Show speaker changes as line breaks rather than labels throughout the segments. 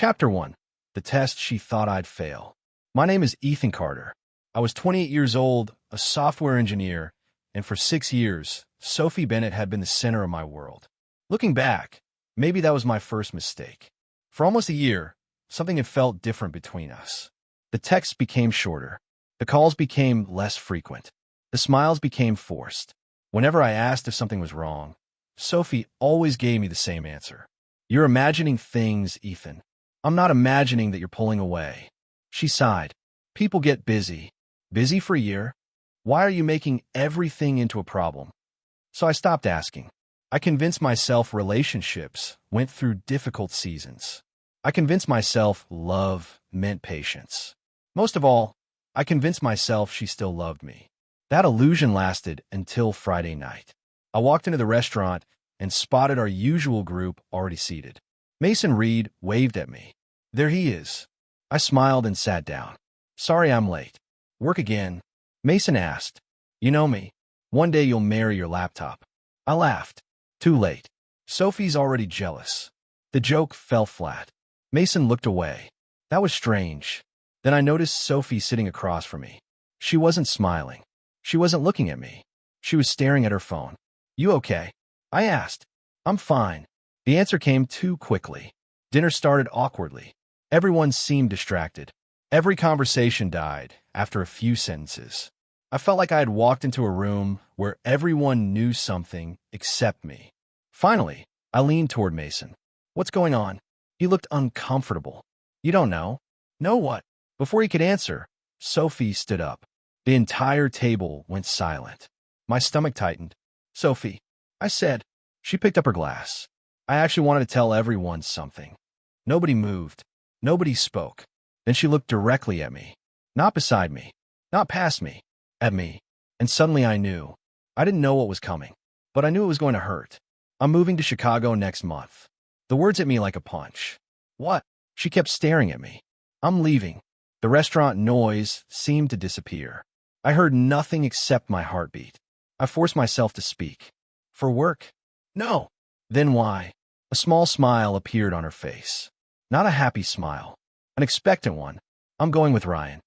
Chapter 1. The Test She Thought I'd Fail. My name is Ethan Carter. I was 28 years old, a software engineer, and for 6 years, Sophie Bennett had been the center of my world. Looking back, maybe that was my first mistake. For almost a year, something had felt different between us. The texts became shorter. The calls became less frequent. The smiles became forced. Whenever I asked if something was wrong, Sophie always gave me the same answer. "You're imagining things, Ethan. I'm not imagining that you're pulling away." She sighed. "People get busy. Busy for a year? Why are you making everything into a problem?" So I stopped asking. I convinced myself relationships went through difficult seasons. I convinced myself love meant patience. Most of all, I convinced myself she still loved me. That illusion lasted until Friday night. I walked into the restaurant and spotted our usual group already seated. Mason Reed waved at me. "There he is." I smiled and sat down. "Sorry I'm late. Work again?" Mason asked. "You know me. One day you'll marry your laptop." I laughed. Too late. Sophie's already jealous. The joke fell flat. Mason looked away. That was strange. Then I noticed Sophie sitting across from me. She wasn't smiling. She wasn't looking at me. She was staring at her phone. "You okay?" I asked. "I'm fine." The answer came too quickly. Dinner started awkwardly. Everyone seemed distracted. Every conversation died after a few sentences. I felt like I had walked into a room where everyone knew something except me. Finally, I leaned toward Mason. "What's going on?" He looked uncomfortable. "You don't know?" "Know what?" Before he could answer, Sophie stood up. The entire table went silent. My stomach tightened. "Sophie," I said. She picked up her glass. I actually wanted to tell everyone something. Nobody moved. Nobody spoke. Then she looked directly at me. Not beside me. Not past me. At me. And suddenly I knew. I didn't know what was coming, but I knew it was going to hurt. "I'm moving to Chicago next month." The words hit me like a punch. "What?" She kept staring at me. "I'm leaving." The restaurant noise seemed to disappear. I heard nothing except my heartbeat. I forced myself to speak. "For work?" "No." "Then why?" A small smile appeared on her face. Not a happy smile. An expectant one. "I'm going with Ryan."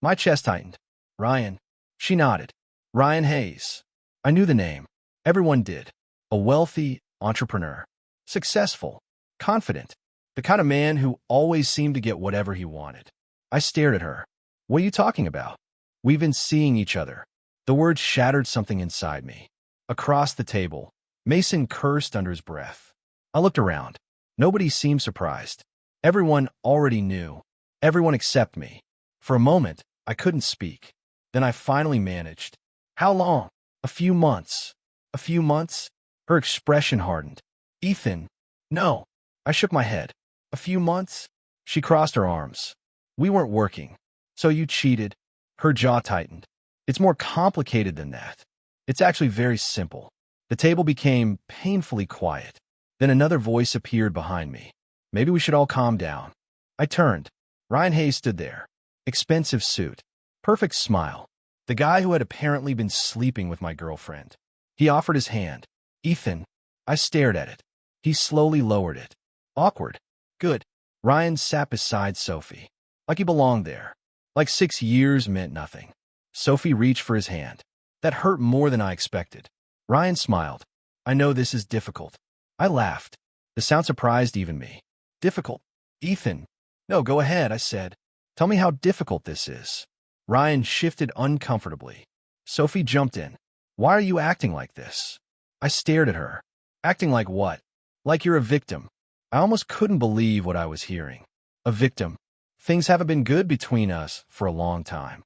My chest tightened. "Ryan?" She nodded. "Ryan Hayes." I knew the name. Everyone did. A wealthy entrepreneur. Successful. Confident. The kind of man who always seemed to get whatever he wanted. I stared at her. "What are you talking about?" "We've been seeing each other." The words shattered something inside me. Across the table, Mason cursed under his breath. I looked around. Nobody seemed surprised. Everyone already knew. Everyone except me. For a moment, I couldn't speak. Then I finally managed. "How long?" "A few months." "A few months?" Her expression hardened. "Ethan." "No." I shook my head. "A few months?" She crossed her arms. "We weren't working." "So you cheated?" Her jaw tightened. "It's more complicated than that. It's actually very simple." The table became painfully quiet. Then another voice appeared behind me. "Maybe we should all calm down." I turned. Ryan Hayes stood there. Expensive suit. Perfect smile. The guy who had apparently been sleeping with my girlfriend. He offered his hand. "Ethan." I stared at it. He slowly lowered it. Awkward. Good. Ryan sat beside Sophie. Like he belonged there. Like 6 years meant nothing. Sophie reached for his hand. That hurt more than I expected. Ryan smiled. "I know this is difficult." I laughed. The sound surprised even me. "Difficult?" "Ethan." "No, go ahead," I said. "Tell me how difficult this is." Ryan shifted uncomfortably. Sophie jumped in. "Why are you acting like this?" I stared at her. "Acting like what?" "Like you're a victim." I almost couldn't believe what I was hearing. A victim. "Things haven't been good between us for a long time."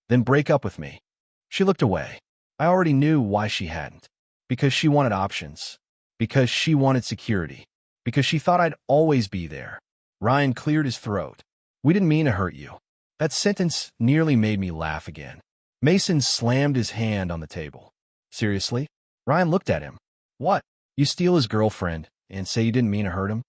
"Then break up with me." She looked away. I already knew why she hadn't. Because she wanted options. Because she wanted security. Because she thought I'd always be there. Ryan cleared his throat. "We didn't mean to hurt you." That sentence nearly made me laugh again. Mason slammed his hand on the table. "Seriously?" Ryan looked at him. "What? You steal his girlfriend and say you didn't mean to hurt him?"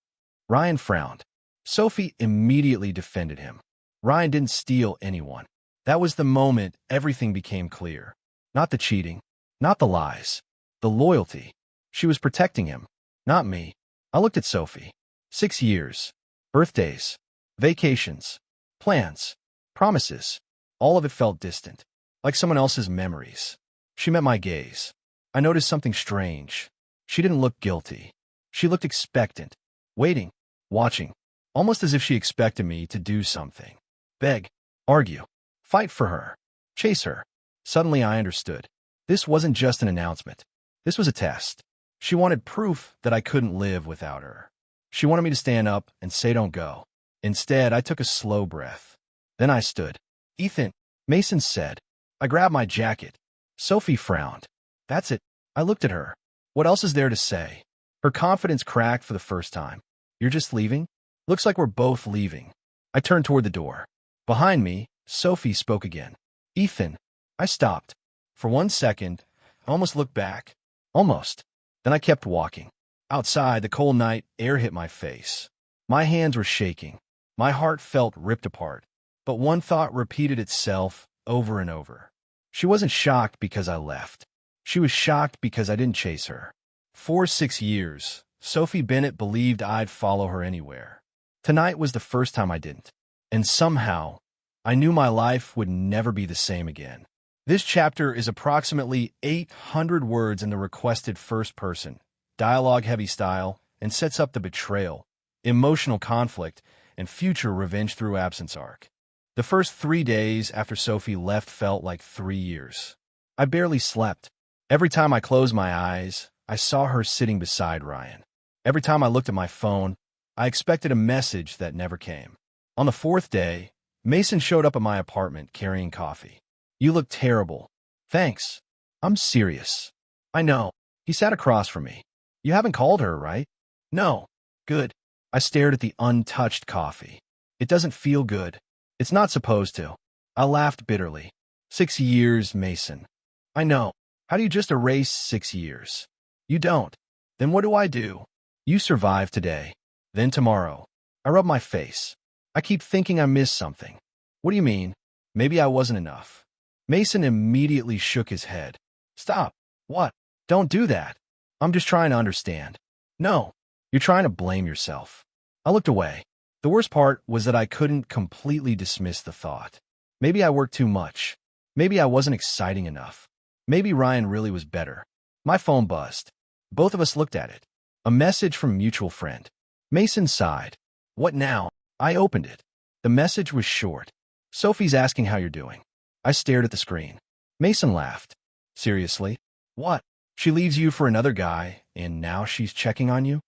Ryan frowned. Sophie immediately defended him. Ryan didn't steal anyone. That was the moment everything became clear. Not the cheating. Not the lies. The loyalty. She was protecting him. Not me. I looked at Sophie. 6 years. Birthdays, vacations, plans, promises. All of it felt distant, like someone else's memories. She met my gaze. I noticed something strange. She didn't look guilty. She looked expectant, waiting, watching, almost as if she expected me to do something. Beg, argue, fight for her, chase her. Suddenly I understood. This wasn't just an announcement. This was a test. She wanted proof that I couldn't live without her. She wanted me to stand up and say don't go. Instead, I took a slow breath. Then I stood. Ethan, Mason said. I grabbed my jacket. Sophie frowned. That's it. I looked at her. What else is there to say? Her confidence cracked for the first time. You're just leaving? Looks like we're both leaving. I turned toward the door. Behind me, Sophie spoke again. Ethan. I stopped. For 1 second, I almost looked back. Almost. Then I kept walking. Outside, the cold night air hit my face. My hands were shaking. My heart felt ripped apart. But one thought repeated itself over and over. She wasn't shocked because I left. She was shocked because I didn't chase her. For 6 years, Sophie Bennett believed I'd follow her anywhere. Tonight was the first time I didn't. And somehow, I knew my life would never be the same again. This chapter is approximately 800 words in the requested first-person, dialogue-heavy style, and sets up the betrayal, emotional conflict, and future revenge through absence arc. The first 3 days after Sophie left felt like 3 years. I barely slept. Every time I closed my eyes, I saw her sitting beside Ryan. Every time I looked at my phone, I expected a message that never came. On the 4th day, Mason showed up at my apartment carrying coffee. You look terrible. Thanks. I'm serious. I know. He sat across from me. You haven't called her, right? No. Good. I stared at the untouched coffee. It doesn't feel good. It's not supposed to. I laughed bitterly. 6 years, Mason. I know. How do you just erase 6 years? You don't. Then what do I do? You survive today. Then tomorrow. I rub my face. I keep thinking I missed something. What do you mean? Maybe I wasn't enough. Mason immediately shook his head. Stop. What? Don't do that. I'm just trying to understand. No. You're trying to blame yourself. I looked away. The worst part was that I couldn't completely dismiss the thought. Maybe I worked too much. Maybe I wasn't exciting enough. Maybe Ryan really was better. My phone buzzed. Both of us looked at it. A message from a mutual friend. Mason sighed. What now? I opened it. The message was short. Sophie's asking how you're doing. I stared at the screen. Mason laughed. Seriously? What? She leaves you for another guy, and now she's checking on you?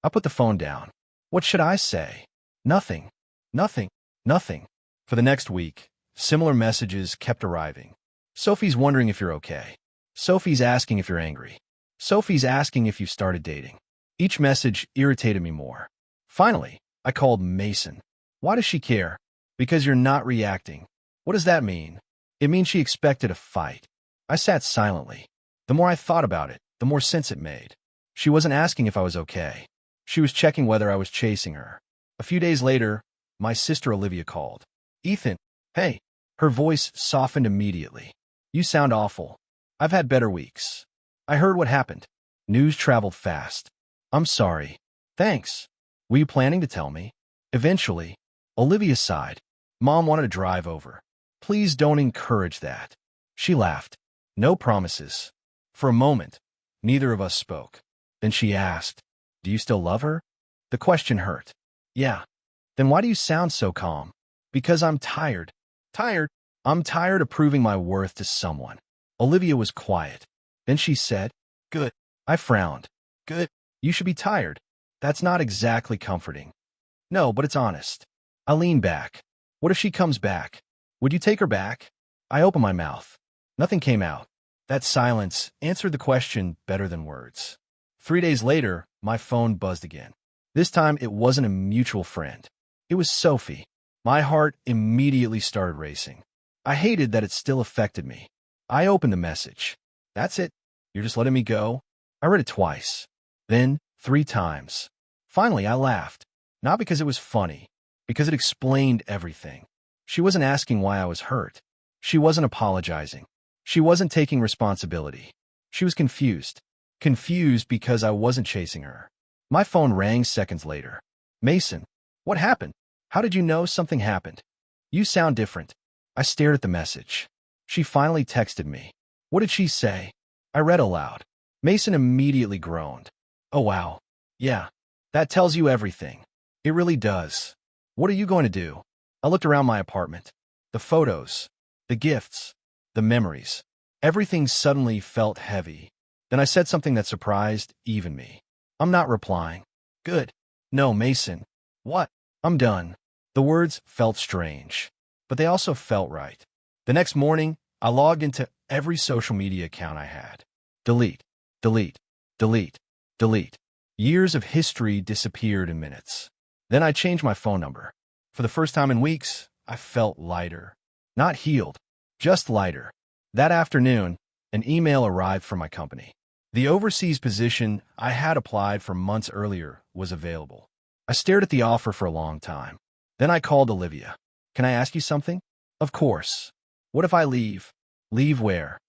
I put the phone down. What should I say? Nothing. Nothing. Nothing. For the next week, similar messages kept arriving. Sophie's wondering if you're okay. Sophie's asking if you're angry. Sophie's asking if you started dating. Each message irritated me more. Finally, I called Mason. Why does she care? Because you're not reacting. What does that mean? It means she expected a fight. I sat silently. The more I thought about it, the more sense it made. She wasn't asking if I was okay. She was checking whether I was chasing her. A few days later, my sister Olivia called. Ethan, hey. Her voice softened immediately. You sound awful. I've had better weeks. I heard what happened. News traveled fast. I'm sorry. Thanks. Were you planning to tell me? Eventually, Olivia sighed. Mom wanted to drive over. Please don't encourage that. She laughed. No promises. For a moment, neither of us spoke. Then she asked, do you still love her? The question hurt. Yeah. Then why do you sound so calm? Because I'm tired. Tired? I'm tired of proving my worth to someone. Olivia was quiet. Then she said, good. I frowned. Good. You should be tired. That's not exactly comforting. No, but it's honest. I leaned back. What if she comes back? Would you take her back? I opened my mouth. Nothing came out. That silence answered the question better than words. 3 days later, my phone buzzed again. This time, it wasn't a mutual friend. It was Sophie. My heart immediately started racing. I hated that it still affected me. I opened the message. That's it? You're just letting me go? I read it twice. Then 3 times. Finally, I laughed. Not because it was funny, because it explained everything. She wasn't asking why I was hurt. She wasn't apologizing. She wasn't taking responsibility. She was confused. Confused because I wasn't chasing her. My phone rang seconds later. Mason. What happened? How did you know something happened? You sound different. I stared at the message. She finally texted me. What did she say? I read aloud. Mason immediately groaned. Oh wow. Yeah. That tells you everything. It really does. What are you going to do? I looked around my apartment. The photos, the gifts, the memories. Everything suddenly felt heavy. Then I said something that surprised even me. I'm not replying. Good. No, Mason. What? I'm done. The words felt strange, but they also felt right. The next morning, I logged into every social media account I had. Delete, delete, delete, delete. Years of history disappeared in minutes. Then I changed my phone number. For the first time in weeks, I felt lighter. Not healed, just lighter. That afternoon, an email arrived from my company. The overseas position I had applied for months earlier was available. I stared at the offer for a long time. Then I called Olivia. Can I ask you something? Of course. What if I leave? Leave where?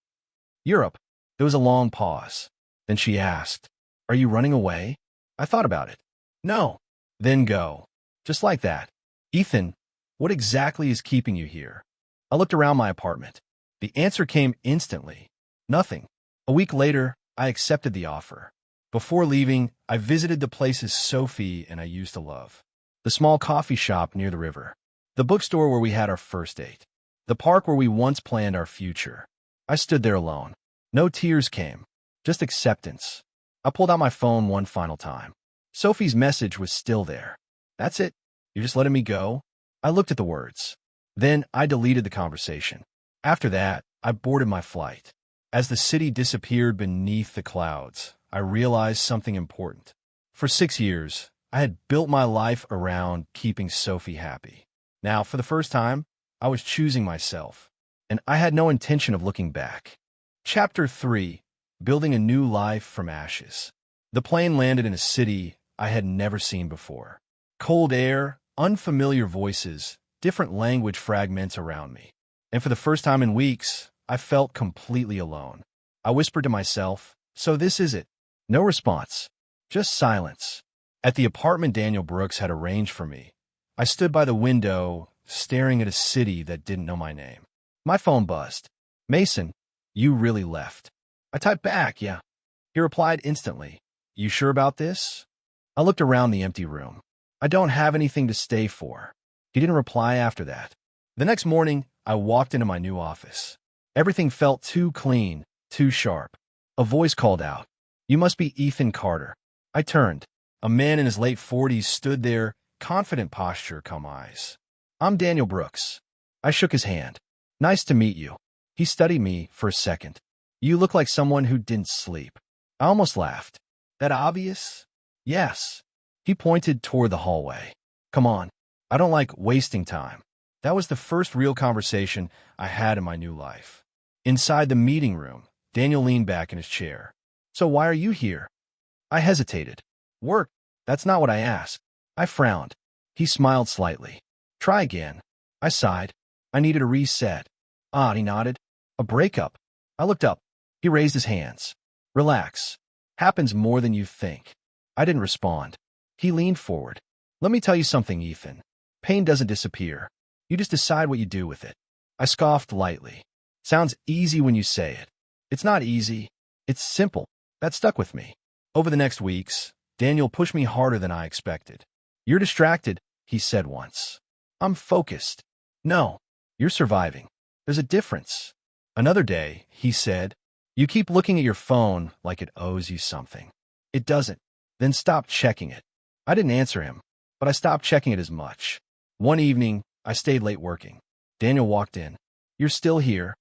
Europe. There was a long pause. Then she asked, Are you running away? I thought about it. No. Then go. Just like that. Ethan, what exactly is keeping you here? I looked around my apartment. The answer came instantly. Nothing. A week later, I accepted the offer. Before leaving, I visited the places Sophie and I used to love. The small coffee shop near the river. The bookstore where we had our first date. The park where we once planned our future. I stood there alone. No tears came. Just acceptance. I pulled out my phone one final time. Sophie's message was still there. That's it? You're just letting me go? I looked at the words. Then I deleted the conversation. After that, I boarded my flight. As the city disappeared beneath the clouds, I realized something important. For 6 years, I had built my life around keeping Sophie happy. Now, for the first time, I was choosing myself, and I had no intention of looking back. Chapter 3: Building a New Life from Ashes. The plane landed in a city I had never seen before. Cold air, unfamiliar voices, different language fragments around me. And for the first time in weeks, I felt completely alone. I whispered to myself, so this is it. No response. Just silence. At the apartment Daniel Brooks had arranged for me, I stood by the window, staring at a city that didn't know my name. My phone buzzed. Mason, you really left. I typed back, yeah. He replied instantly. You sure about this? I looked around the empty room. I don't have anything to stay for. He didn't reply after that. The next morning, I walked into my new office. Everything felt too clean, too sharp. A voice called out, You must be Ethan Carter. I turned. A man in his late 40s stood there, confident posture, calm eyes. I'm Daniel Brooks. I shook his hand. Nice to meet you. He studied me for a second. You look like someone who didn't sleep. I almost laughed. That obvious? Yes. He pointed toward the hallway. Come on. I don't like wasting time. That was the first real conversation I had in my new life. Inside the meeting room, Daniel leaned back in his chair. So why are you here? I hesitated. Work. That's not what I asked. I frowned. He smiled slightly. Try again. I sighed. I needed a reset. He nodded. A breakup. I looked up. He raised his hands. Relax. Happens more than you think. I didn't respond. He leaned forward. Let me tell you something, Ethan. Pain doesn't disappear. You just decide what you do with it. I scoffed lightly. Sounds easy when you say it. It's not easy. It's simple. That stuck with me. Over the next weeks, Daniel pushed me harder than I expected. You're distracted, he said once. I'm focused. No, you're surviving. There's a difference. Another day, he said, you keep looking at your phone like it owes you something. It doesn't. Then stop checking it. I didn't answer him, but I stopped checking it as much. One evening, I stayed late working. Daniel walked in. You're still here?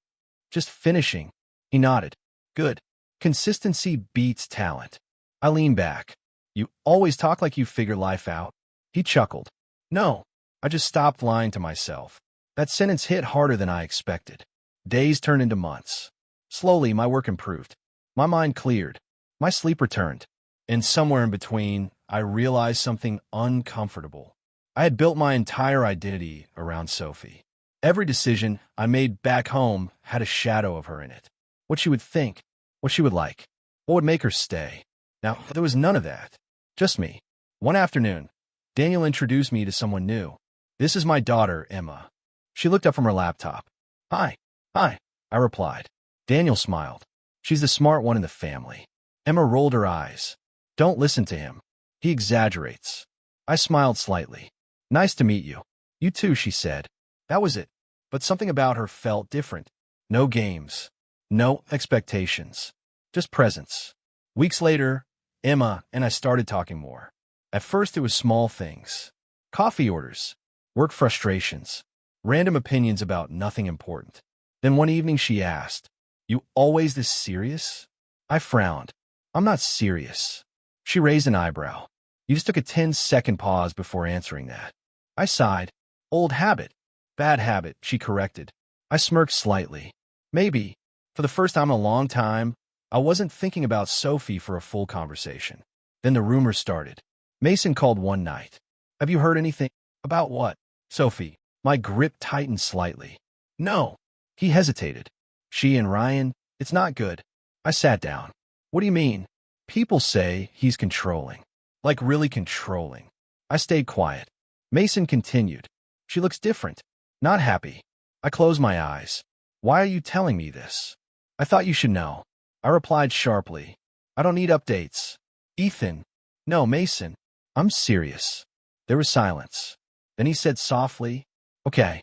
Just finishing. He nodded. Good. Consistency beats talent. I leaned back. You always talk like you figure life out. He chuckled. No, I just stopped lying to myself. That sentence hit harder than I expected. Days turned into months. Slowly, my work improved. My mind cleared. My sleep returned. And somewhere in between, I realized something uncomfortable. I had built my entire identity around Sophie. Every decision I made back home had a shadow of her in it. What she would think, what she would like, what would make her stay. Now, there was none of that. Just me. One afternoon, Daniel introduced me to someone new. This is my daughter, Emma. She looked up from her laptop. Hi. Hi, I replied. Daniel smiled. She's the smart one in the family. Emma rolled her eyes. Don't listen to him. He exaggerates. I smiled slightly. Nice to meet you. You too, she said. That was it. But something about her felt different. No games. No expectations. Just presence. Weeks later, Emma and I started talking more. At first, it was small things. Coffee orders, work frustrations, random opinions about nothing important. Then one evening she asked, "You always this serious?" I frowned. "I'm not serious." She raised an eyebrow. You just took a 10-second pause before answering that. I sighed. Old habit. Bad habit, she corrected. I smirked slightly. Maybe. For the first time in a long time, I wasn't thinking about Sophie for a full conversation. Then the rumors started. Mason called one night. Have you heard anything? About what? Sophie. My grip tightened slightly. No. He hesitated. She and Ryan, it's not good. I sat down. What do you mean? People say he's controlling. Like really controlling. I stayed quiet. Mason continued. She looks different. Not happy. I closed my eyes. Why are you telling me this? I thought you should know. I replied sharply. I don't need updates. Ethan. No, Mason. I'm serious. There was silence. Then he said softly, okay.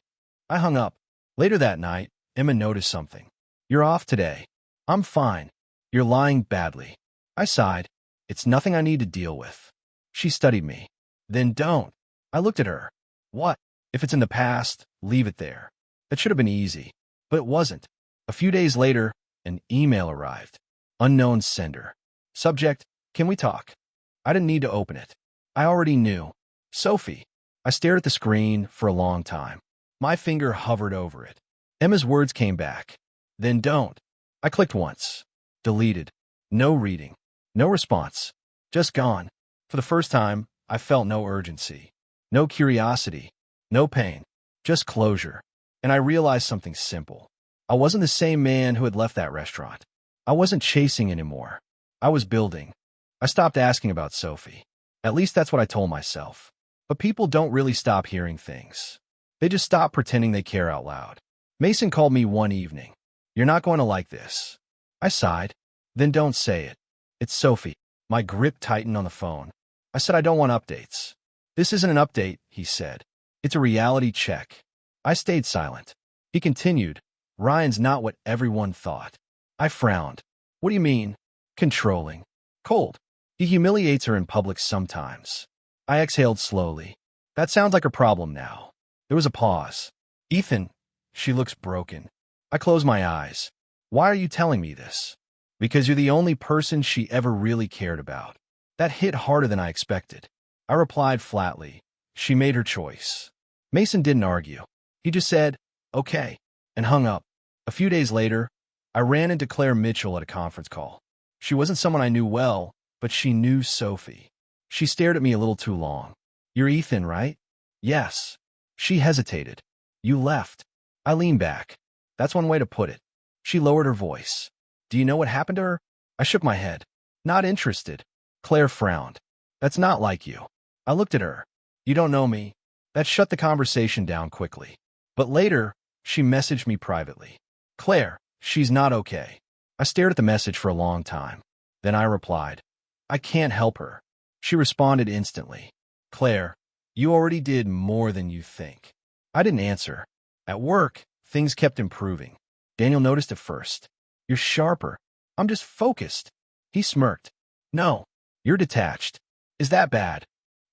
I hung up. Later that night, Emma noticed something. You're off today. I'm fine. You're lying badly. I sighed. It's nothing I need to deal with. She studied me. Then don't. I looked at her. What? If it's in the past, leave it there. That should have been easy. But it wasn't. A few days later, an email arrived. Unknown sender. Subject, can we talk? I didn't need to open it. I already knew. Sophie. I stared at the screen for a long time. My finger hovered over it. Emma's words came back. Then don't. I clicked once. Deleted. No reading. No response. Just gone. For the first time, I felt no urgency. No curiosity. No pain. Just closure. And I realized something simple. I wasn't the same man who had left that restaurant. I wasn't chasing anymore. I was building. I stopped asking about Sophie. At least that's what I told myself. But people don't really stop hearing things. They just stop pretending they care out loud. Mason called me one evening. You're not going to like this. I sighed. Then don't say it. It's Sophie. My grip tightened on the phone. I said I don't want updates. This isn't an update, he said. It's a reality check. I stayed silent. He continued. Ryan's not what everyone thought. I frowned. What do you mean? Controlling. Cold. He humiliates her in public sometimes. I exhaled slowly. That sounds like a problem now. There was a pause. Ethan, she looks broken. I closed my eyes. Why are you telling me this? Because you're the only person she ever really cared about. That hit harder than I expected. I replied flatly. She made her choice. Mason didn't argue. He just said, okay, and hung up. A few days later, I ran into Claire Mitchell at a conference call. She wasn't someone I knew well, but she knew Sophie. She stared at me a little too long. You're Ethan, right? Yes. She hesitated. You left. I leaned back. That's one way to put it. She lowered her voice. Do you know what happened to her? I shook my head. Not interested. Claire frowned. That's not like you. I looked at her. You don't know me. That shut the conversation down quickly. But later, she messaged me privately. Claire, she's not okay. I stared at the message for a long time. Then I replied, I can't help her. She responded instantly. Claire, you already did more than you think. I didn't answer. At work, things kept improving. Daniel noticed it first. You're sharper. I'm just focused. He smirked. No, you're detached. Is that bad?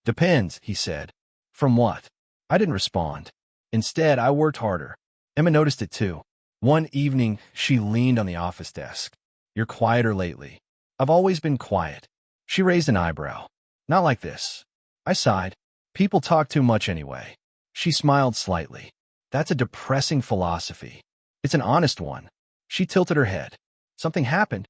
Depends, he said. From what? I didn't respond. Instead, I worked harder. Emma noticed it too. One evening, she leaned on the office desk. You're quieter lately. I've always been quiet. She raised an eyebrow. Not like this. I sighed. People talk too much anyway. She smiled slightly. That's a depressing philosophy. It's an honest one. She tilted her head. Something happened.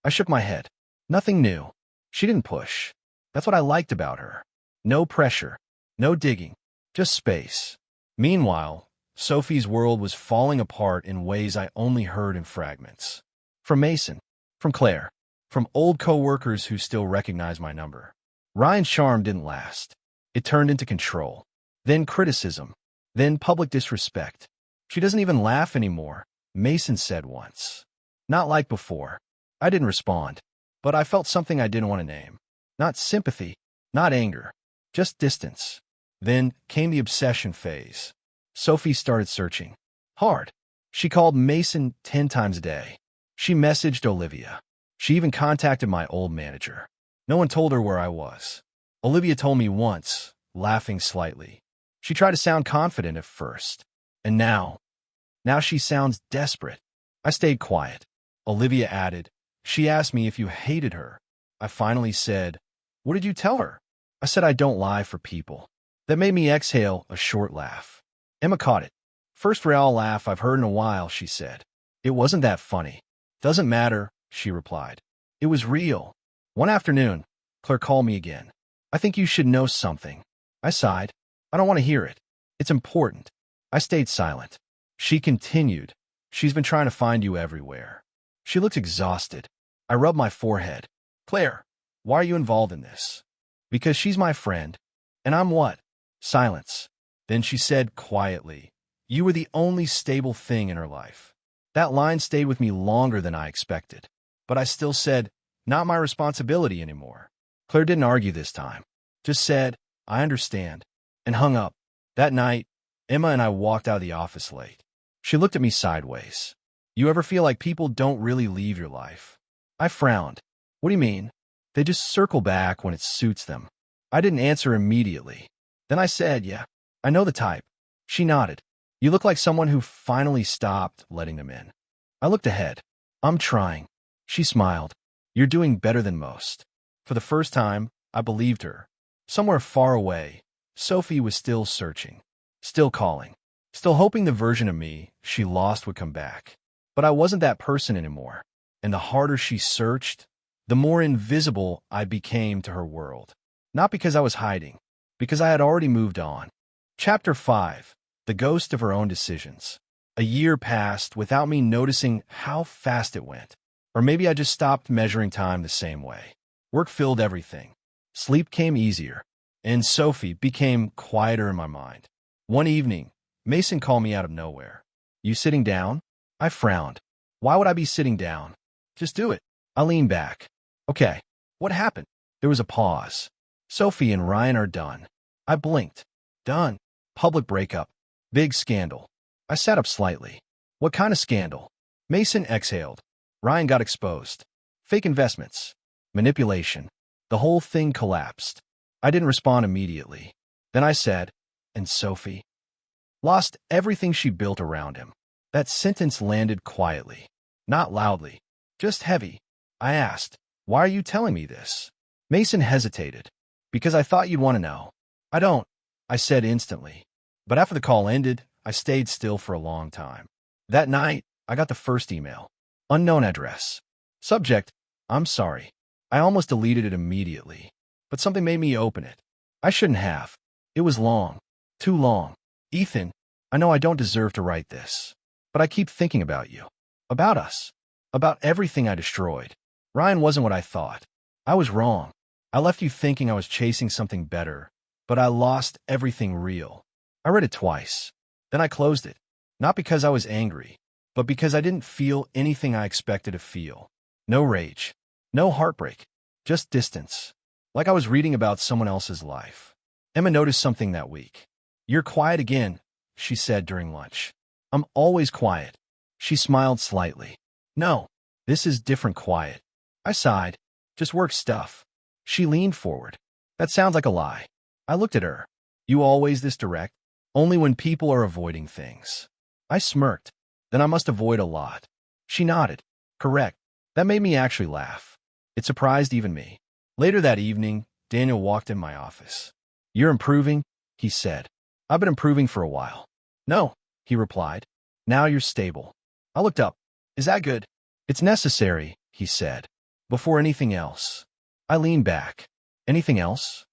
I shook my head. Nothing new. She didn't push. That's what I liked about her. No pressure. No digging. Just space. Meanwhile, Sophie's world was falling apart in ways I only heard in fragments. From Mason. From Claire. From old co-workers who still recognize my number. Ryan's charm didn't last. It turned into control, then criticism, then public disrespect. She doesn't even laugh anymore, Mason said once. Not like before. I didn't respond, but I felt something I didn't want to name. Not sympathy, not anger, just distance. Then came the obsession phase. Sophie started searching. Hard. She called Mason 10 times a day. She messaged Olivia. She even contacted my old manager. No one told her where I was. Olivia told me once, laughing slightly. She tried to sound confident at first. And now she sounds desperate. I stayed quiet. Olivia added, she asked me if you hated her. I finally said, what did you tell her? I said I don't lie for people. That made me exhale a short laugh. Emma caught it. First real laugh I've heard in a while, she said. It wasn't that funny. Doesn't matter, she replied. It was real. One afternoon, Claire called me again. I think you should know something. I sighed. I don't want to hear it. It's important. I stayed silent. She continued. She's been trying to find you everywhere. She looked exhausted. I rubbed my forehead. Claire, why are you involved in this? Because she's my friend. And I'm what? Silence. Then she said quietly, you were the only stable thing in her life. That line stayed with me longer than I expected. But I still said, not my responsibility anymore. Claire didn't argue this time. Just said, I understand. And hung up. That night, Emma and I walked out of the office late. She looked at me sideways. You ever feel like people don't really leave your life? I frowned. What do you mean? They just circle back when it suits them. I didn't answer immediately. Then I said, yeah, I know the type. She nodded. You look like someone who finally stopped letting them in. I looked ahead. I'm trying. She smiled. You're doing better than most. For the first time, I believed her. Somewhere far away, Sophie was still searching, still calling, still hoping the version of me she lost would come back. But I wasn't that person anymore. And the harder she searched, the more invisible I became to her world. Not because I was hiding, because I had already moved on. Chapter 5. The Ghost of Her Own Decisions. A year passed without me noticing how fast it went. Or maybe I just stopped measuring time the same way. Work filled everything. Sleep came easier. And Sophie became quieter in my mind. One evening, Mason called me out of nowhere. You sitting down? I frowned. Why would I be sitting down? Just do it. I leaned back. Okay. What happened? There was a pause. Sophie and Ryan are done. I blinked. Done. Public breakup. Big scandal. I sat up slightly. What kind of scandal? Mason exhaled. Ryan got exposed. Fake investments. Manipulation. The whole thing collapsed. I didn't respond immediately. Then I said, and Sophie? Lost everything she built around him. That sentence landed quietly. Not loudly. Just heavy. I asked, why are you telling me this? Mason hesitated. Because I thought you'd want to know. I don't, I said instantly. But after the call ended, I stayed still for a long time. That night, I got the first email. Unknown address. Subject, I'm sorry. I almost deleted it immediately. But something made me open it. I shouldn't have. It was long. Too long. Ethan, I know I don't deserve to write this. But I keep thinking about you. About us. About everything I destroyed. Ryan wasn't what I thought. I was wrong. I left you thinking I was chasing something better. But I lost everything real. I read it twice. Then I closed it. Not because I was angry, but because I didn't feel anything I expected to feel. No rage. No heartbreak. Just distance. Like I was reading about someone else's life. Emma noticed something that week. You're quiet again, she said during lunch. I'm always quiet. She smiled slightly. No, this is different quiet. I sighed. Just work stuff. She leaned forward. That sounds like a lie. I looked at her. You always this direct? Only when people are avoiding things. I smirked. Then I must avoid a lot. She nodded. Correct. That made me actually laugh. It surprised even me. Later that evening, Daniel walked in my office. You're improving, he said. I've been improving for a while. No, he replied. Now you're stable. I looked up. Is that good? It's necessary, he said. Before anything else. I leaned back. Anything else?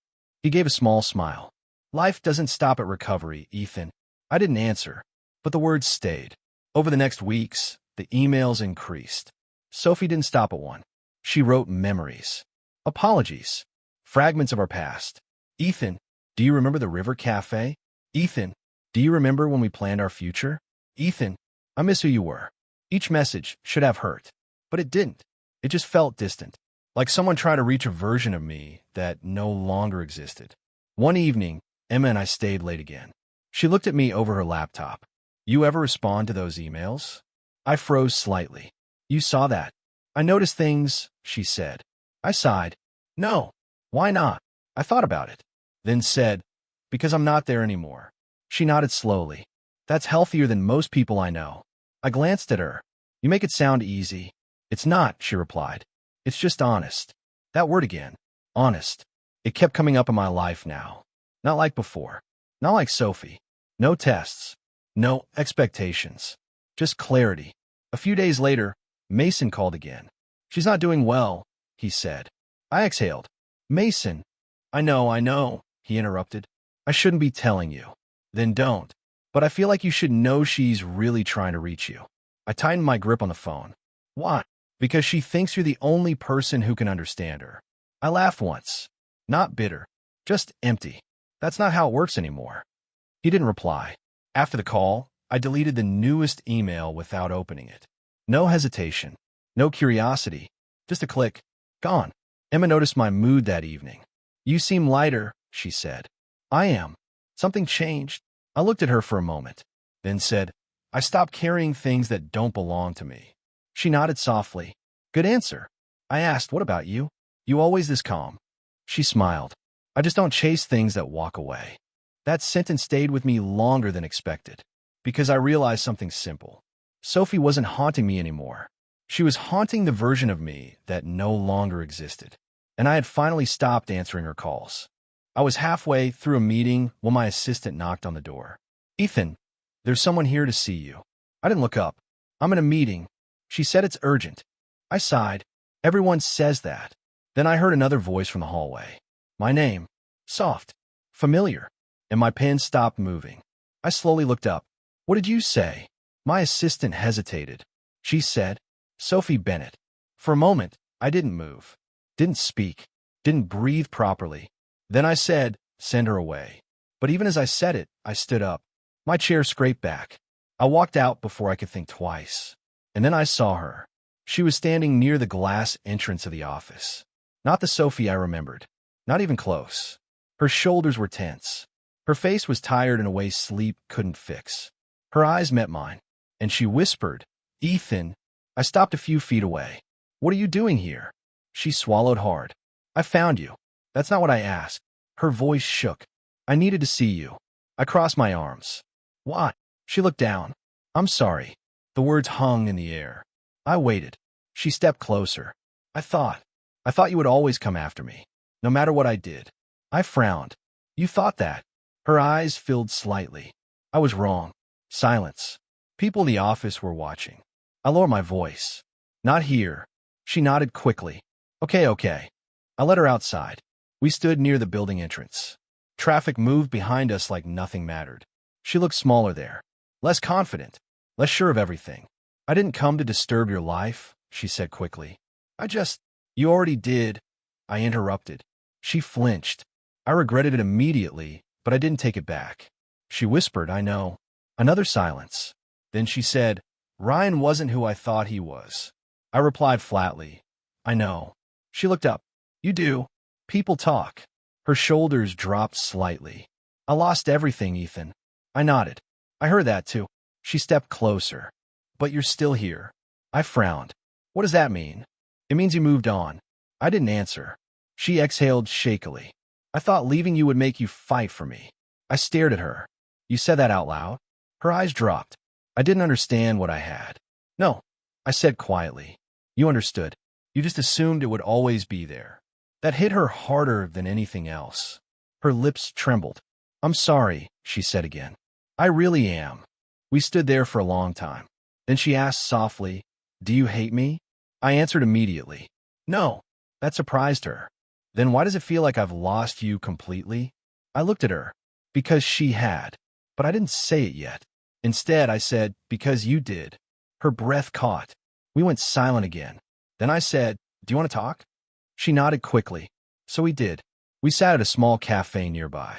He gave a small smile. Life doesn't stop at recovery, Ethan. I didn't answer, but the words stayed. Over the next weeks, the emails increased. Sophie didn't stop at one. She wrote memories. Apologies. Fragments of our past. Ethan, Do you remember the River Cafe? Ethan, do you remember when we planned our future? Ethan, I miss who you were. Each message should have hurt, but it didn't. It just felt distant, like someone tried to reach a version of me that no longer existed. One evening, Emma and I stayed late again. She looked at me over her laptop. You ever respond to those emails? I froze slightly. You saw that. I noticed things, she said. I sighed. No. Why not? I thought about it. Then said, because I'm not there anymore. She nodded slowly. That's healthier than most people I know. I glanced at her. You make it sound easy. It's not, she replied. It's just honest. That word again. Honest. It kept coming up in my life now. Not like before. Not like Sophie. No tests. No expectations. Just clarity. A few days later, Mason called again. She's not doing well, he said. I exhaled. Mason. I know, he interrupted. I shouldn't be telling you. Then don't. But I feel like you should know she's really trying to reach you. I tightened my grip on the phone. Why? Because she thinks you're the only person who can understand her. I laughed once. Not bitter. Just empty. That's not how it works anymore. He didn't reply. After the call, I deleted the newest email without opening it. No hesitation. No curiosity. Just a click. Gone. Emma noticed my mood that evening. You seem lighter, she said. I am. Something changed. I looked at her for a moment, then said, I stopped carrying things that don't belong to me. She nodded softly. Good answer. I asked, what about you? You always this calm. She smiled. I just don't chase things that walk away. That sentence stayed with me longer than expected, because I realized something simple. Sophie wasn't haunting me anymore. She was haunting the version of me that no longer existed, and I had finally stopped answering her calls. I was halfway through a meeting when my assistant knocked on the door. Ethan, there's someone here to see you. I didn't look up. I'm in a meeting. She said it's urgent. I sighed. Everyone says that. Then I heard another voice from the hallway. My name. Soft. Familiar. And my pen stopped moving. I slowly looked up. What did you say? My assistant hesitated. She said, Sophie Bennett. For a moment, I didn't move. Didn't speak. Didn't breathe properly. Then I said, send her away. But even as I said it, I stood up. My chair scraped back. I walked out before I could think twice. And then I saw her. She was standing near the glass entrance of the office. Not the Sophie I remembered. Not even close. Her shoulders were tense. Her face was tired in a way sleep couldn't fix. Her eyes met mine, and she whispered, Ethan. I stopped a few feet away. What are you doing here? She swallowed hard. I found you. That's not what I asked. Her voice shook. I needed to see you. I crossed my arms. What? She looked down. I'm sorry. The words hung in the air. I waited. She stepped closer. I thought you would always come after me, no matter what I did. I frowned. You thought that? Her eyes filled slightly. I was wrong. Silence. People in the office were watching. I lowered my voice. Not here. She nodded quickly. Okay. I let her outside. We stood near the building entrance. Traffic moved behind us like nothing mattered. She looked smaller there. Less confident. Less sure of everything. I didn't come to disturb your life, she said quickly. You already did. I interrupted. She flinched. I regretted it immediately, but I didn't take it back. She whispered, I know. Another silence. Then she said, Ryan wasn't who I thought he was. I replied flatly, I know. She looked up. You do. People talk. Her shoulders dropped slightly. I lost everything, Ethan. I nodded. I heard that too. She stepped closer. But you're still here. I frowned. What does that mean? It means you moved on. I didn't answer. She exhaled shakily. I thought leaving you would make you fight for me. I stared at her. You said that out loud? Her eyes dropped. I didn't understand what I had. No, I said quietly. You understood. You just assumed it would always be there. That hit her harder than anything else. Her lips trembled. I'm sorry, she said again. I really am. We stood there for a long time. Then she asked softly, Do you hate me? I answered immediately. No. That surprised her. Then why does it feel like I've lost you completely? I looked at her. Because she had. But I didn't say it yet. Instead, I said, because you did. Her breath caught. We went silent again. Then I said, Do you want to talk? She nodded quickly. So we did. We sat at a small cafe nearby.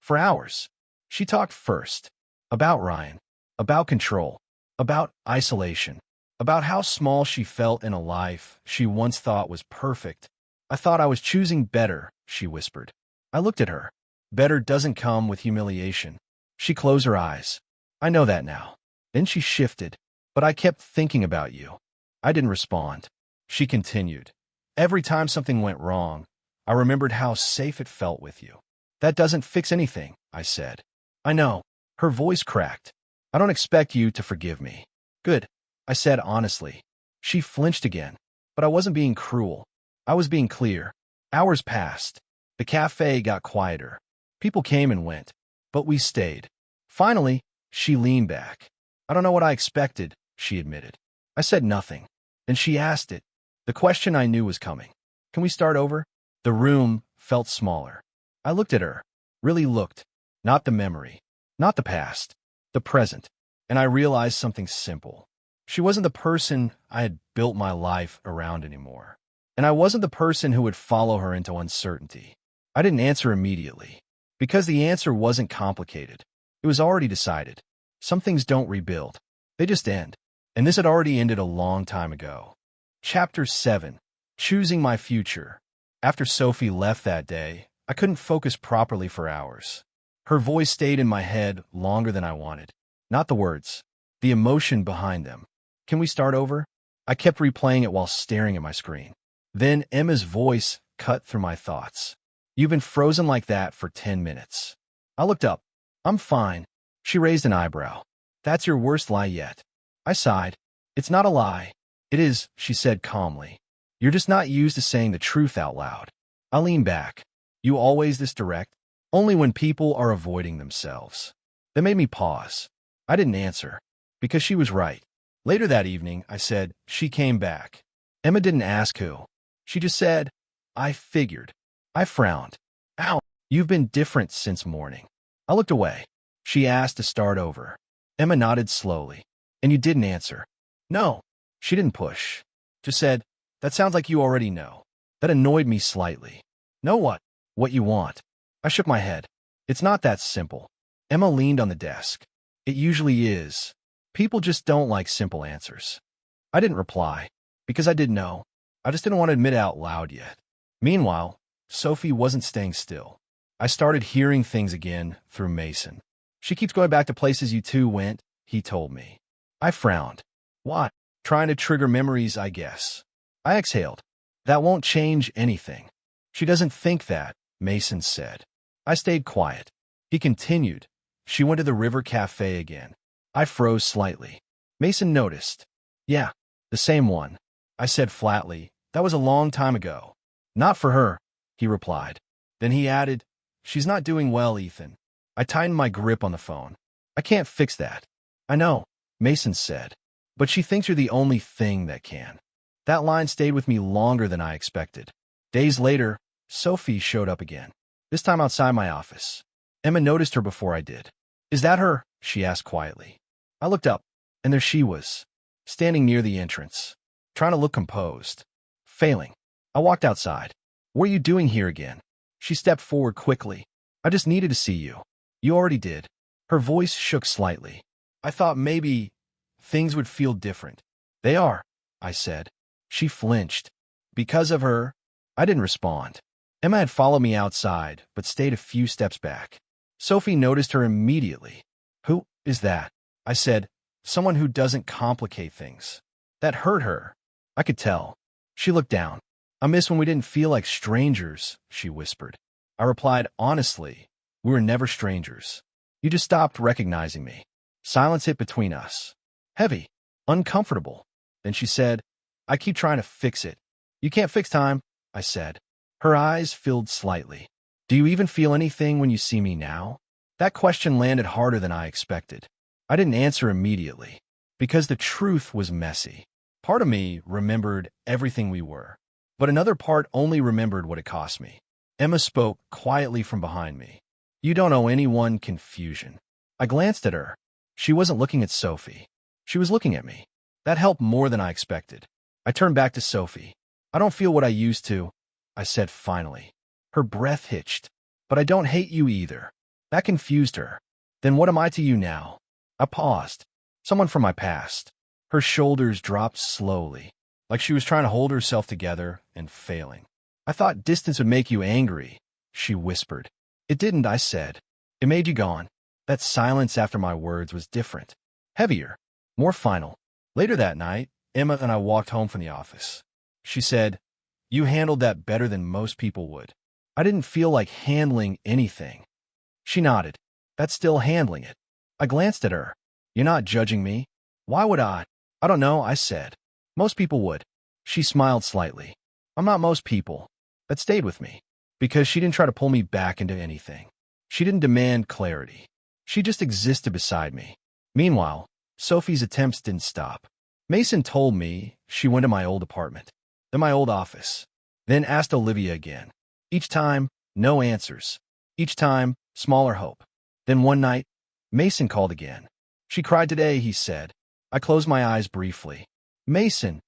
For hours. She talked first. About Ryan. About control. About isolation. About how small she felt in a life she once thought was perfect. I thought I was choosing better, she whispered. I looked at her. Better doesn't come with humiliation. She closed her eyes. I know that now. Then she shifted. But I kept thinking about you. I didn't respond. She continued. Every time something went wrong, I remembered how safe it felt with you. That doesn't fix anything, I said. I know. Her voice cracked. I don't expect you to forgive me. Good, I said honestly. She flinched again. But I wasn't being cruel. I was being clear. Hours passed. The cafe got quieter. People came and went. But we stayed. Finally, she leaned back. I don't know what I expected, she admitted. I said nothing. Then she asked it. The question I knew was coming. Can we start over? The room felt smaller. I looked at her. Really looked. Not the memory. Not the past. The present. And I realized something simple. She wasn't the person I had built my life around anymore. And I wasn't the person who would follow her into uncertainty. I didn't answer immediately. Because the answer wasn't complicated. It was already decided. Some things don't rebuild. They just end. And this had already ended a long time ago. Chapter 7. Choosing My Future. After Sophie left that day, I couldn't focus properly for hours. Her voice stayed in my head longer than I wanted. Not the words. The emotion behind them. Can we start over? I kept replaying it while staring at my screen. Then Emma's voice cut through my thoughts. You've been frozen like that for 10 minutes. I looked up. I'm fine. She raised an eyebrow. That's your worst lie yet. I sighed. It's not a lie. It is, she said calmly. You're just not used to saying the truth out loud. I leaned back. You always this direct? Only when people are avoiding themselves. That made me pause. I didn't answer. Because she was right. Later that evening, I said, she came back. Emma didn't ask who. She just said, I figured. I frowned. Ow, you've been different since morning. I looked away. She asked to start over. Emma nodded slowly. And you didn't answer. No. She didn't push. Just said, that sounds like you already know. That annoyed me slightly. Know what? What you want. I shook my head. It's not that simple. Emma leaned on the desk. It usually is. People just don't like simple answers. I didn't reply. Because I didn't know. I just didn't want to admit it out loud yet. Meanwhile, Sophie wasn't staying still. I started hearing things again through Mason. She keeps going back to places you two went, he told me. I frowned. What? Trying to trigger memories, I guess. I exhaled. That won't change anything. She doesn't think that, Mason said. I stayed quiet. He continued. She went to the River Cafe again. I froze slightly. Mason noticed. Yeah, the same one. I said flatly. That was a long time ago. Not for her, he replied. Then he added, she's not doing well, Ethan. I tightened my grip on the phone. I can't fix that. I know, Mason said. But she thinks you're the only thing that can. That line stayed with me longer than I expected. Days later, Sophie showed up again. This time outside my office. Emma noticed her before I did. Is that her? She asked quietly. I looked up, and there she was, standing near the entrance, trying to look composed. Failing. I walked outside. What are you doing here again? She stepped forward quickly. I just needed to see you. You already did. Her voice shook slightly. I thought maybe things would feel different. They are, I said. She flinched. Because of her? I didn't respond. Emma had followed me outside, but stayed a few steps back. Sophie noticed her immediately. Who is that? I said, someone who doesn't complicate things. That hurt her. I could tell. She looked down. I miss when we didn't feel like strangers, she whispered. I replied honestly, we were never strangers. You just stopped recognizing me. Silence hit between us. Heavy. Uncomfortable. Then she said, I keep trying to fix it. You can't fix time, I said. Her eyes filled slightly. Do you even feel anything when you see me now? That question landed harder than I expected. I didn't answer immediately, because the truth was messy. Part of me remembered everything we were, but another part only remembered what it cost me. Emma spoke quietly from behind me. You don't owe anyone confusion. I glanced at her. She wasn't looking at Sophie. She was looking at me. That helped more than I expected. I turned back to Sophie. I don't feel what I used to, I said finally. Her breath hitched. But I don't hate you either. That confused her. Then what am I to you now? I paused. Someone from my past. Her shoulders dropped slowly, like she was trying to hold herself together and failing. I thought distance would make you angry, she whispered. It didn't, I said. It made you gone. That silence after my words was different. Heavier. More final. Later that night, Emma and I walked home from the office. She said, "You handled that better than most people would." I didn't feel like handling anything. She nodded. "That's still handling it." I glanced at her. "You're not judging me?" "Why would I?" "I don't know," I said. "Most people would." She smiled slightly. "I'm not most people." That stayed with me, because she didn't try to pull me back into anything. She didn't demand clarity. She just existed beside me. Meanwhile, Sophie's attempts didn't stop. Mason told me she went to my old apartment, then my old office, then asked Olivia again. Each time, no answers. Each time, smaller hope. Then one night, Mason called again. "She cried today," he said. I closed my eyes briefly. "Mason."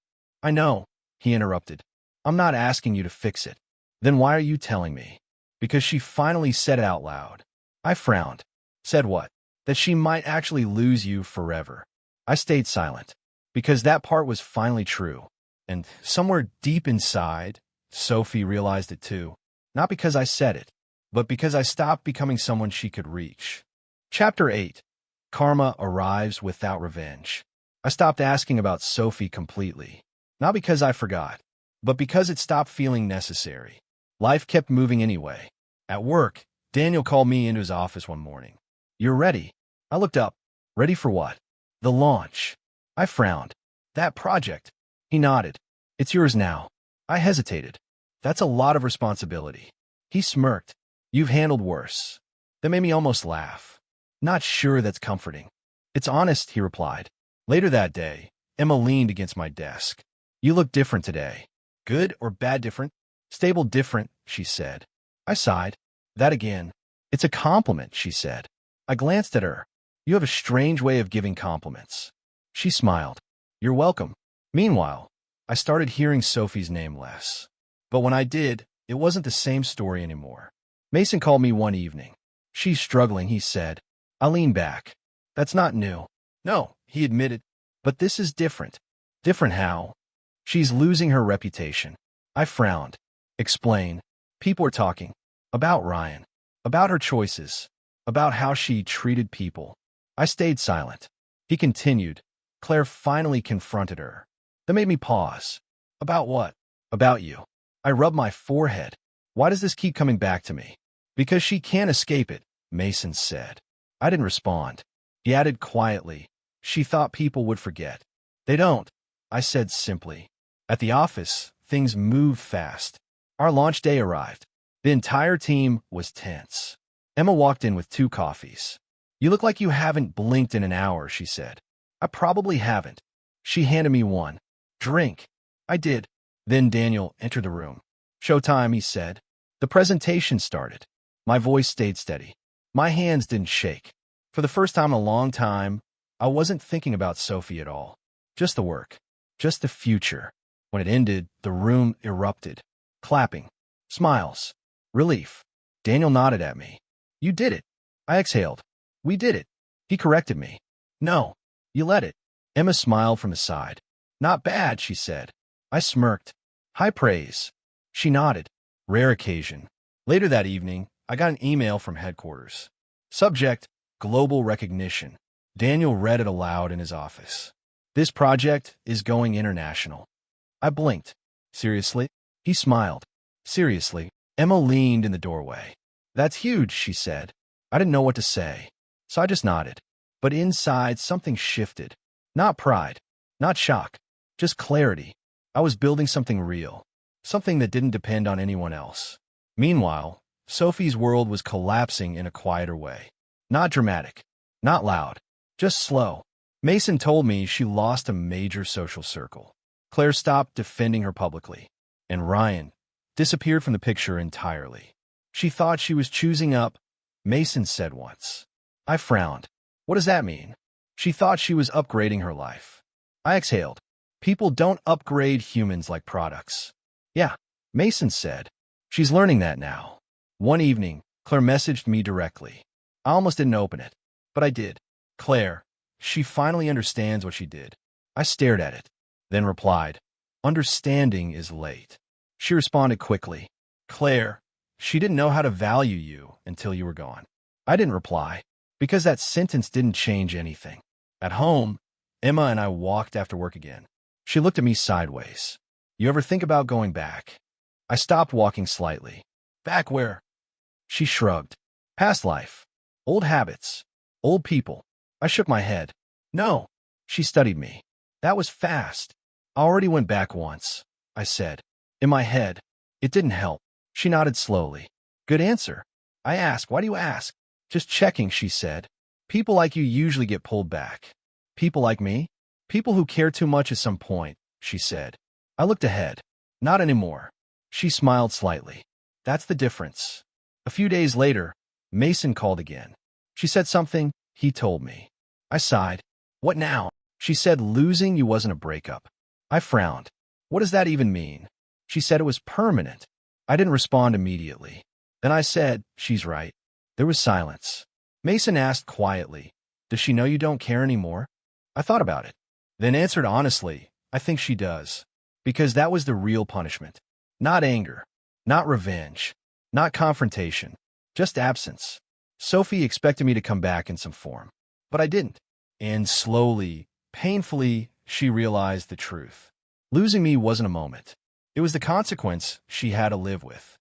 "I know," he interrupted. "I'm not asking you to fix it." "Then why are you telling me?" "Because she finally said it out loud." I frowned. "Said what?" "That she might actually lose you forever." I stayed silent, because that part was finally true. And somewhere deep inside, Sophie realized it too. Not because I said it, but because I stopped becoming someone she could reach. Chapter 8. Karma arrives without revenge. I stopped asking about Sophie completely. Not because I forgot, but because it stopped feeling necessary. Life kept moving anyway. At work, Daniel called me into his office one morning. "You're ready." I looked up. "Ready for what?" "The launch." I frowned. "That project." He nodded. "It's yours now." I hesitated. "That's a lot of responsibility." He smirked. "You've handled worse." That made me almost laugh. "Not sure that's comforting." "It's honest," he replied. Later that day, Emma leaned against my desk. "You look different today." "Good or bad different?" "Stable different," she said. I sighed. "That again." "It's a compliment," she said. I glanced at her. "You have a strange way of giving compliments." She smiled. "You're welcome." Meanwhile, I started hearing Sophie's name less. But when I did, it wasn't the same story anymore. Mason called me one evening. "She's struggling," he said. I leaned back. "That's not new." "No," he admitted. "But this is different." "Different how?" "She's losing her reputation." I frowned. "Explain." "People are talking. About Ryan. About her choices. About how she treated people." I stayed silent. He continued. "Claire finally confronted her." That made me pause. "About what?" "About you." I rubbed my forehead. "Why does this keep coming back to me?" "Because she can't escape it," Mason said. I didn't respond. He added quietly, "She thought people would forget." "They don't," I said simply. At the office, things moved fast. Our launch day arrived. The entire team was tense. Emma walked in with 2 coffees. "You look like you haven't blinked in an hour," she said. "I probably haven't." She handed me one. "Drink." I did. Then Daniel entered the room. "Showtime," he said. The presentation started. My voice stayed steady. My hands didn't shake. For the first time in a long time, I wasn't thinking about Sophie at all. Just the work. Just the future. When it ended, the room erupted. Clapping. Smiles. Relief. Daniel nodded at me. "You did it." I exhaled. "We did it." He corrected me. "No. You let it." Emma smiled from the side. "Not bad," she said. I smirked. "High praise." She nodded. Rare occasion. Later that evening, I got an email from headquarters. Subject, global recognition. Daniel read it aloud in his office. "This project is going international." I blinked. "Seriously?" He smiled. "Seriously." Emma leaned in the doorway. "That's huge," she said. I didn't know what to say, so I just nodded. But inside, something shifted. Not pride. Not shock. Just clarity. I was building something real. Something that didn't depend on anyone else. Meanwhile, Sophie's world was collapsing in a quieter way. Not dramatic. Not loud. Just slow. Mason told me she lost a major social circle. Claire stopped defending her publicly. And Ryan disappeared from the picture entirely. She thought she was choosing up, Mason said once. I frowned. What does that mean? She thought she was upgrading her life. I exhaled. People don't upgrade humans like products. Yeah, Mason said. She's learning that now. One evening, Claire messaged me directly. I almost didn't open it, but I did. Claire, she finally understands what she did. I stared at it, then replied, understanding is late. She responded quickly. Claire, she didn't know how to value you until you were gone. I didn't reply, because that sentence didn't change anything. At home, Emma and I walked after work again. She looked at me sideways. You ever think about going back? I stopped walking slightly. Back where? She shrugged. Past life. Old habits. Old people. I shook my head. No. She studied me. That was fast. I already went back once, I said. In my head. It didn't help. She nodded slowly. Good answer. I asked, why do you ask? Just checking, she said. People like you usually get pulled back. People like me? People who care too much at some point, she said. I looked ahead. Not anymore. She smiled slightly. That's the difference. A few days later, Mason called again. She said something, he told me. I sighed. What now? She said losing you wasn't a breakup. I frowned. What does that even mean? She said it was permanent. I didn't respond immediately. Then I said, she's right. There was silence. Mason asked quietly, does she know you don't care anymore? I thought about it, then answered honestly, I think she does. Because that was the real punishment. Not anger. Not revenge. Not confrontation. Just absence. Sophie expected me to come back in some form. But I didn't. And slowly, painfully, she realized the truth. Losing me wasn't a moment. It was the consequence she had to live with.